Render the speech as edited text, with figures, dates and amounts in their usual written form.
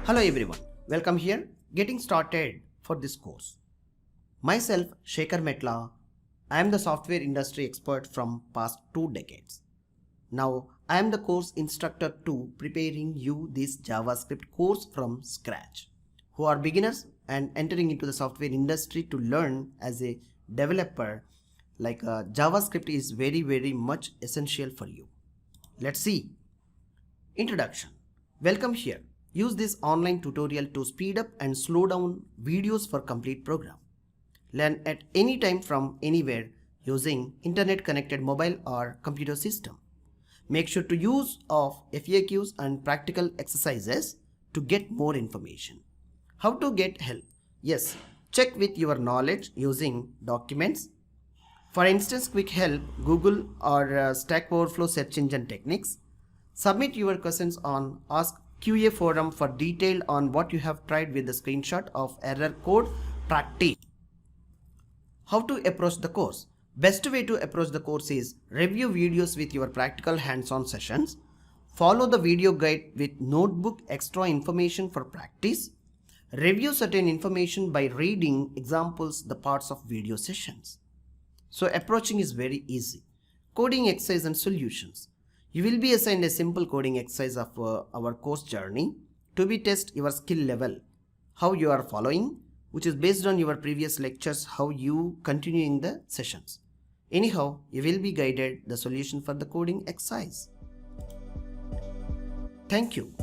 Hello everyone, welcome here. Getting started for this course. Myself Shekhar Metla. I am the software industry expert from past 2 decades. Now I am the course instructor to preparing you this JavaScript course from scratch. Who are beginners and entering into the software industry to learn as a developer, JavaScript is very much essential for you. Let's see. Introduction. Welcome here. Use this online tutorial to speed up and slow down videos for complete program. Learn at any time from anywhere using internet connected mobile or computer system. Make sure to use of FAQs and practical exercises to get more information. How to get help? Yes, check with your knowledge using documents. For instance, quick help, Google or Stack Overflow search engine techniques. Submit your questions on Ask QA forum for detail on what you have tried with the screenshot of error code practice. How to approach the course? Best way to approach the course is review videos with your practical hands-on sessions. Follow the video guide with notebook extra information for practice. Review certain information by reading examples the parts of video sessions. So approaching is very easy. Coding exercise and solutions. You will be assigned a simple coding exercise of our course journey to be test your skill level, how you are following, which is based on your previous lectures, how you continuing the sessions. Anyhow, you will be guided the solution for the coding exercise. Thank you.